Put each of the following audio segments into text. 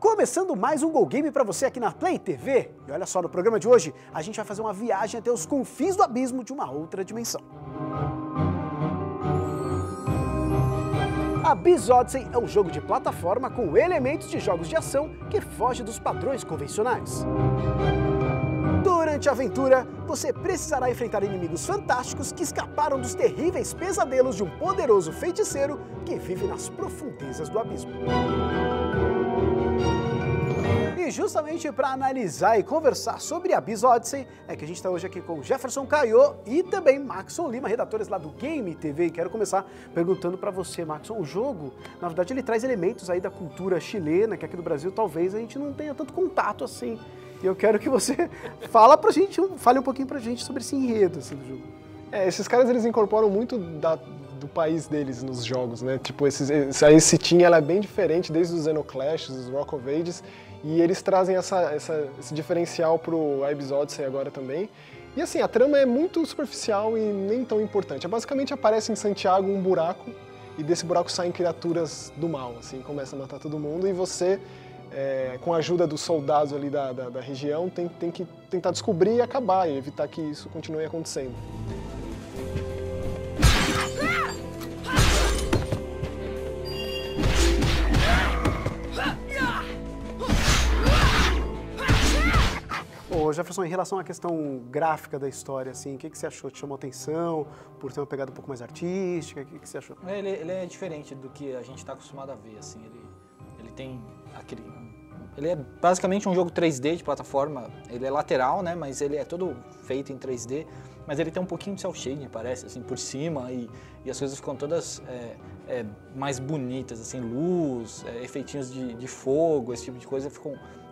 Começando mais um Gol Game para você aqui na Play TV. E olha só, no programa de hoje, a gente vai fazer uma viagem até os confins do abismo de uma outra dimensão. Abyss Odyssey é um jogo de plataforma com elementos de jogos de ação que foge dos padrões convencionais. Durante a aventura, você precisará enfrentar inimigos fantásticos que escaparam dos terríveis pesadelos de um poderoso feiticeiro que vive nas profundezas do abismo. E justamente para analisar e conversar sobre Abyss Odyssey, é que a gente está hoje aqui com Jefferson Caio e também Maxon Lima, redatores lá do Game TV. E quero começar perguntando para você, Maxon, o jogo, na verdade, ele traz elementos aí da cultura chilena, que aqui no Brasil talvez a gente não tenha tanto contato assim. E eu quero que você fale um pouquinho pra gente sobre esse enredo assim, do jogo. Esses caras eles incorporam muito do país deles nos jogos, né? Tipo, esse team ela é bem diferente desde os Xenoclash, os Rock of Ages, e eles trazem esse diferencial pro Abyss Odyssey agora também. E assim, a trama é muito superficial e nem tão importante. Basicamente aparece em Santiago um buraco, e desse buraco saem criaturas do mal, assim, começa a matar todo mundo, e você, com a ajuda dos soldados ali da região, tem que tentar descobrir e acabar, e evitar que isso continue acontecendo. Ô Jefferson, em relação à questão gráfica da história, assim, o que você achou? Te chamou atenção por ter uma pegada um pouco mais artística? O que você achou? Ele é diferente do que a gente está acostumado a ver, assim, ele tem aquele... Ele é basicamente um jogo 3D de plataforma, ele é lateral, né, mas ele é todo feito em 3D, mas ele tem um pouquinho de cel shading, parece, assim, por cima, e as coisas ficam todas mais bonitas, assim, luz, efeitinhos de fogo, esse tipo de coisa,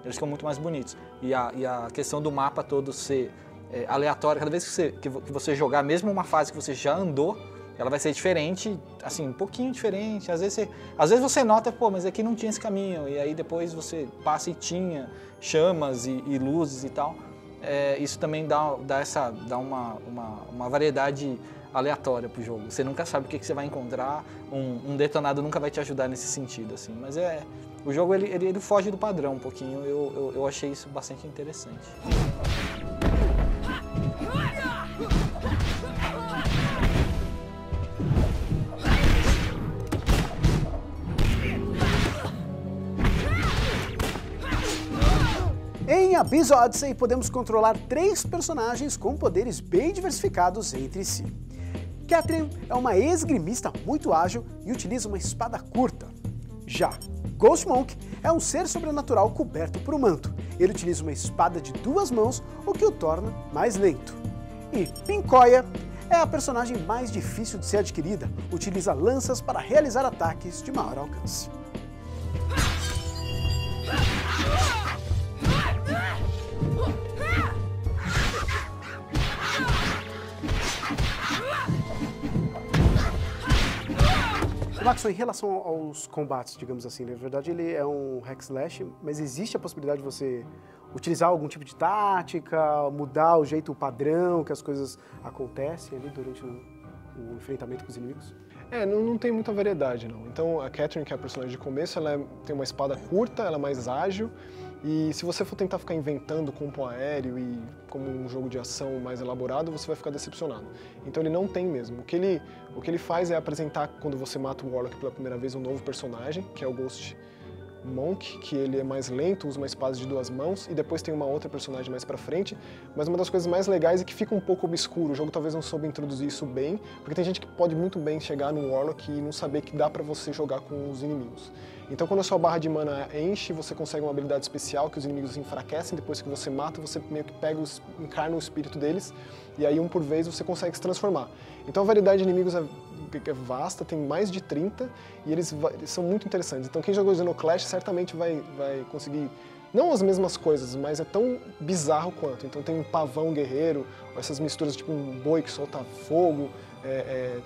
eles ficam muito mais bonitos. E a questão do mapa todo ser aleatório, cada vez que você jogar, mesmo uma fase que você já andou, ela vai ser diferente, assim, um pouquinho diferente. Às vezes você nota, pô, mas aqui não tinha esse caminho, e aí depois você passa e tinha chamas e luzes e tal. Isso também dá uma variedade aleatória pro jogo. Você nunca sabe o que você vai encontrar, um detonado nunca vai te ajudar nesse sentido, assim. Mas o jogo ele foge do padrão um pouquinho, eu achei isso bastante interessante. Em Abyss Odyssey, podemos controlar 3 personagens com poderes bem diversificados entre si. Catherine é uma esgrimista muito ágil e utiliza uma espada curta. Já Ghost Monk é um ser sobrenatural coberto por um manto. Ele utiliza uma espada de 2 mãos, o que o torna mais lento. E Pincoya é a personagem mais difícil de ser adquirida. Utiliza lanças para realizar ataques de maior alcance. Maxon, em relação aos combates, digamos assim, na verdade ele é um hack slash, mas existe a possibilidade de você utilizar algum tipo de tática, mudar o jeito, o padrão que as coisas acontecem ali durante o enfrentamento com os inimigos? Não tem muita variedade, não. Então a Catherine, que é a personagem de começo, ela tem uma espada curta, ela é mais ágil, e se você for tentar ficar inventando combo aéreo e como um jogo de ação mais elaborado, você vai ficar decepcionado. Então ele não tem mesmo. O que ele faz é apresentar, quando você mata o Warlock pela primeira vez, um novo personagem, que é o Ghost Monk, que ele é mais lento, usa uma espada de 2 mãos, e depois tem uma outra personagem mais pra frente, mas uma das coisas mais legais é que fica um pouco obscuro, o jogo talvez não soube introduzir isso bem, porque tem gente que pode muito bem chegar no Warlock e não saber que dá pra você jogar com os inimigos. Então quando a sua barra de mana enche, você consegue uma habilidade especial que os inimigos enfraquecem, depois que você mata, você meio que encarna o espírito deles, e aí um por vez você consegue se transformar. Então a variedade de inimigos é vasta, tem mais de 30, e eles são muito interessantes. Então quem jogou Xenoclash certamente vai conseguir, não as mesmas coisas, mas é tão bizarro quanto. Então tem um pavão guerreiro, essas misturas tipo um boi que solta fogo,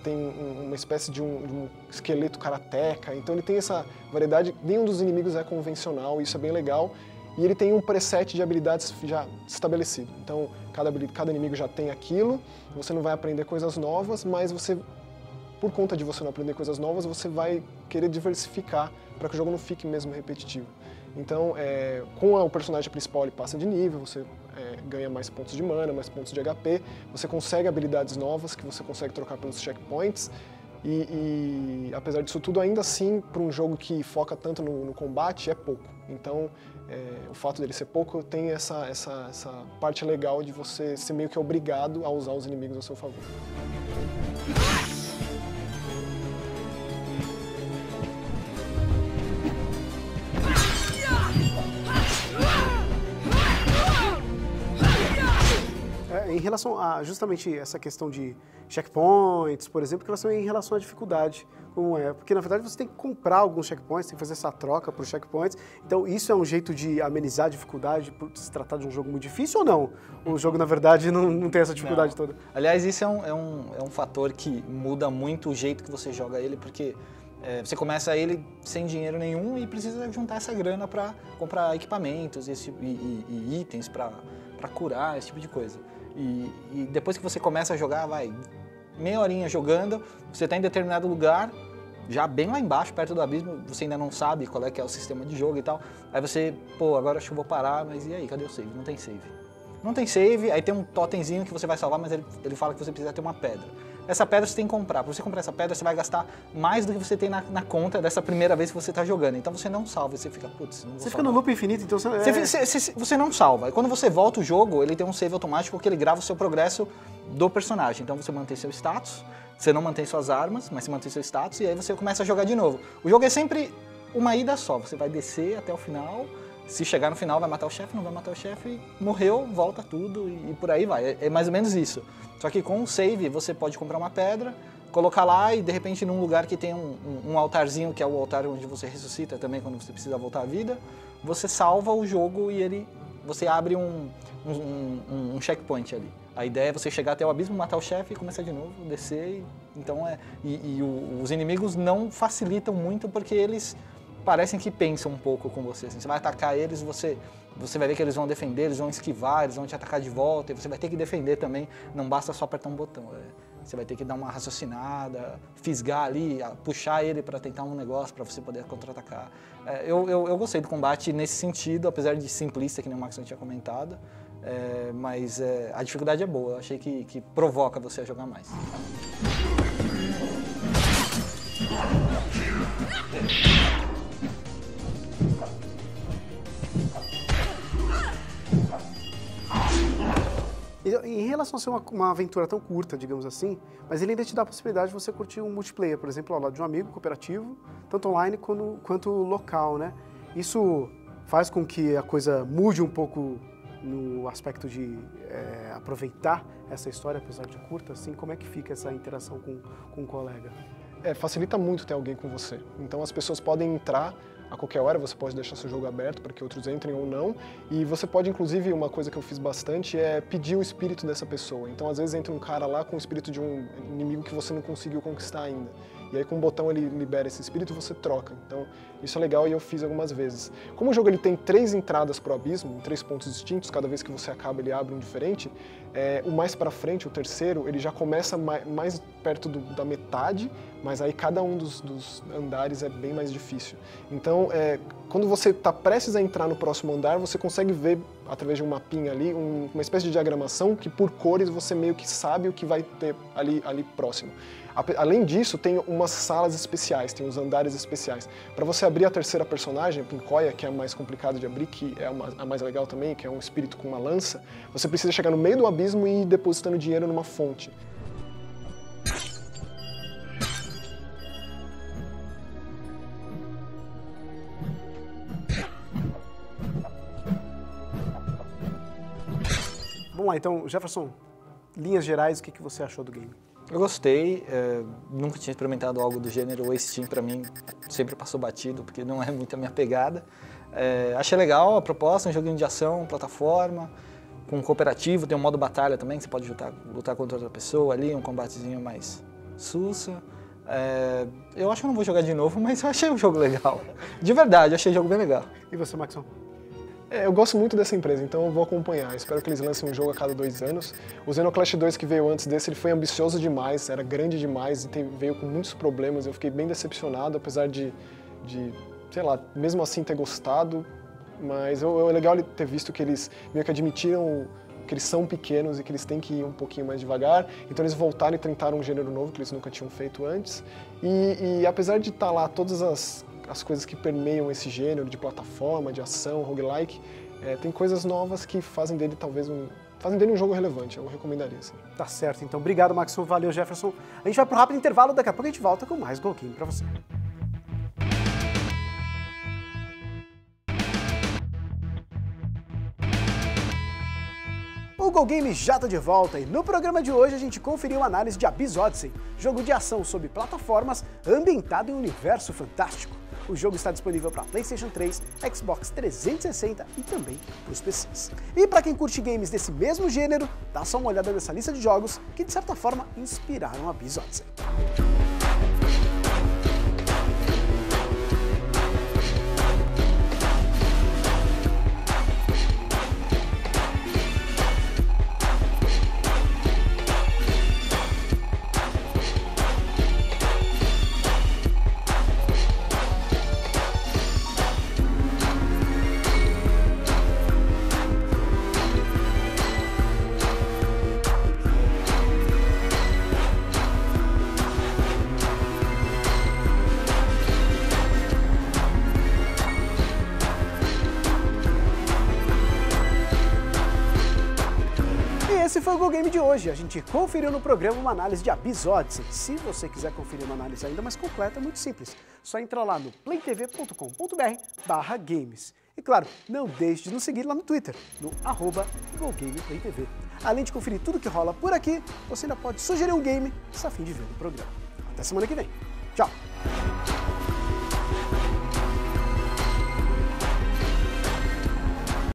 tem uma espécie de um esqueleto karateca, então ele tem essa variedade, nenhum dos inimigos é convencional, isso é bem legal, e ele tem um preset de habilidades já estabelecido. Então cada inimigo já tem aquilo, você não vai aprender coisas novas, mas você por conta de você não aprender coisas novas, você vai querer diversificar para que o jogo não fique mesmo repetitivo. Então, com o personagem principal ele passa de nível, você ganha mais pontos de mana, mais pontos de HP, você consegue habilidades novas que você consegue trocar pelos checkpoints, e apesar disso tudo, ainda assim, para um jogo que foca tanto no combate, é pouco. Então, o fato dele ser pouco tem essa parte legal de você ser meio que obrigado a usar os inimigos a seu favor. Em relação a justamente essa questão de checkpoints, por exemplo, que elas são em relação à dificuldade, como é? Porque na verdade você tem que comprar alguns checkpoints, tem que fazer essa troca por checkpoints, então isso é um jeito de amenizar a dificuldade por se tratar de um jogo muito difícil ou não? O jogo na verdade não tem essa dificuldade toda? Aliás, isso é um fator que muda muito o jeito que você joga ele, porque você começa ele sem dinheiro nenhum e precisa juntar essa grana para comprar equipamentos e itens para curar, esse tipo de coisa. E depois que você começa a jogar, meia horinha jogando, você está em determinado lugar, já bem lá embaixo, perto do abismo, você ainda não sabe qual é que é o sistema de jogo e tal. Aí você, agora acho que eu vou parar, mas e aí, cadê o save? Não tem save. Não tem save, aí tem um totemzinho que você vai salvar, mas ele fala que você precisa ter uma pedra. Essa pedra você tem que comprar. Para você comprar essa pedra, você vai gastar mais do que você tem na conta dessa primeira vez que você está jogando. Então você não salva, você fica, putz, não vou Você fica no loop infinito, então você não salva. E quando você volta o jogo, ele tem um save automático que ele grava o seu progresso do personagem. Então você mantém seu status, você não mantém suas armas, mas você mantém seu status e aí você começa a jogar de novo. O jogo é sempre uma ida só, você vai descer até o final, se chegar no final vai matar o chefe, não vai matar o chefe, morreu, volta tudo e por aí vai. É mais ou menos isso. Só que com o save você pode comprar uma pedra, colocar lá e de repente num lugar que tem um altarzinho, que é o altar onde você ressuscita também quando você precisa voltar à vida, você salva o jogo e você abre um checkpoint ali. A ideia é você chegar até o abismo, matar o chefe e começar de novo, descer. Então os inimigos não facilitam muito porque eles parecem que pensam um pouco com você. Assim, você vai atacar eles, você vai ver que eles vão defender, eles vão esquivar, eles vão te atacar de volta, e você vai ter que defender também, não basta só apertar um botão. Você vai ter que dar uma raciocinada, fisgar ali, puxar ele para tentar um negócio para você poder contra-atacar. Eu gostei do combate nesse sentido, apesar de simplista, que nem o Max tinha comentado, mas a dificuldade é boa, eu achei que provoca você a jogar mais. Em relação a ser uma aventura tão curta, digamos assim, mas ele ainda te dá a possibilidade de você curtir um multiplayer, por exemplo, ao lado de um amigo cooperativo, tanto online quanto local, né? Isso faz com que a coisa mude um pouco no aspecto de aproveitar essa história, apesar de curta, assim, como é que fica essa interação com um colega? Facilita muito ter alguém com você. Então as pessoas podem entrar a qualquer hora, você pode deixar seu jogo aberto para que outros entrem ou não, e você pode, inclusive, uma coisa que eu fiz bastante é pedir o espírito dessa pessoa. Então, às vezes, entra um cara lá com o espírito de um inimigo que você não conseguiu conquistar ainda. E aí, com um botão, ele libera esse espírito e você troca. Então, isso é legal e eu fiz algumas vezes. Como o jogo ele tem 3 entradas para o abismo, em 3 pontos distintos, cada vez que você acaba, ele abre um diferente, o mais para frente, o terceiro, ele já começa mais perto da metade, mas aí cada um dos andares é bem mais difícil. Então, quando você está prestes a entrar no próximo andar, você consegue ver, através de um mapinha ali, uma espécie de diagramação que por cores você meio que sabe o que vai ter ali próximo. Além disso, tem umas salas especiais, tem os andares especiais. Para você abrir a terceira personagem, a Pincoia, que é a mais complicada de abrir, que é a mais legal também, que é um espírito com uma lança, você precisa chegar no meio do abismo e ir depositando dinheiro numa fonte. Vamos lá, então, Jefferson, linhas gerais, o que você achou do game? Eu gostei, nunca tinha experimentado algo do gênero, o Steam pra mim sempre passou batido, porque não é muito a minha pegada. Achei legal a proposta, um joguinho de ação, plataforma, com cooperativo, tem um modo batalha também, que você pode lutar contra outra pessoa ali, um combatezinho mais sussa. Eu acho que eu não vou jogar de novo, mas eu achei o jogo legal. De verdade, eu achei o jogo bem legal. E você, Maxon? Eu gosto muito dessa empresa, então eu vou acompanhar. Espero que eles lancem um jogo a cada 2 anos. O Xenoclash 2 que veio antes desse, ele foi ambicioso demais, era grande demais e veio com muitos problemas. Eu fiquei bem decepcionado, apesar de sei lá, mesmo assim ter gostado. Mas é legal ter visto que eles meio que admitiram que eles são pequenos e que eles têm que ir um pouquinho mais devagar. Então eles voltaram e tentaram um gênero novo que eles nunca tinham feito antes. E apesar de estar lá todas as coisas que permeiam esse gênero de plataforma, de ação, roguelike, tem coisas novas que fazem dele um jogo relevante. Eu recomendaria, sim. Tá certo, então obrigado, Maxon, valeu, Jefferson. A gente vai pro rápido intervalo, daqui a pouco a gente volta com mais Go Game pra você. O Go Game já tá de volta e no programa de hoje a gente conferiu a análise de Abyss Odyssey, jogo de ação sob plataformas ambientado em um universo fantástico. O jogo está disponível para PlayStation 3, Xbox 360 e também para os PCs. E para quem curte games desse mesmo gênero, dá só uma olhada nessa lista de jogos que de certa forma inspiraram Abyss Odyssey. Esse foi o Go Game de hoje. A gente conferiu no programa uma análise de Abyss Odyssey. Se você quiser conferir uma análise ainda mais completa, é muito simples. Só entra lá no playtv.com.br/games. E claro, não deixe de nos seguir lá no Twitter, no @GoGamePlayTV. Além de conferir tudo que rola por aqui, você ainda pode sugerir um game se a fim de ver no programa. Até semana que vem. Tchau!